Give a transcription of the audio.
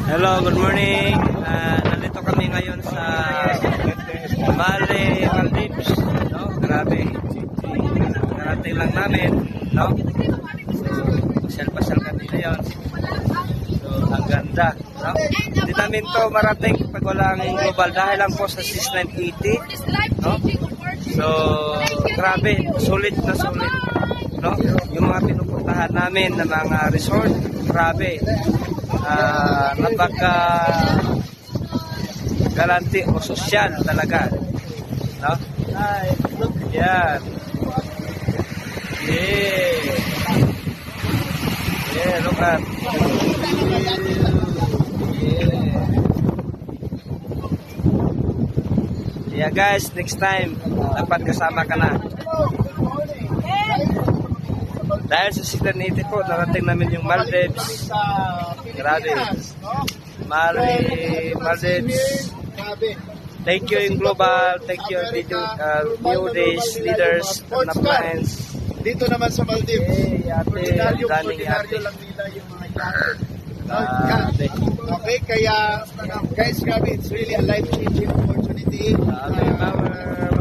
Hello, good morning. Nandito kami ngayon sa Maldives, no? Grabe. Karating lang namin, no? So, pasyal kami ngayon. So, ang ganda, no? Hindi namin to marating pag walang global dahil lang po sa 6980, no? So, grabe, sulit na sulit, no? Yung mga pinupuntahan namin na mga resort, grabe. Napaka garanti o sosyal talaga, no? Yan. Yeah, look at. Yeah guys, next time dapat kasama ka na. Dahil sa Sitaniti po, narating namin yung Maldives. Grabe. Maldives. Thank you in global. Thank you new days leaders na friends. Dito naman sa Maldives. Ordinaryo lang nila yung mga yan. Okay, kaya guys, grabe, it's really a life-changing opportunity. Power.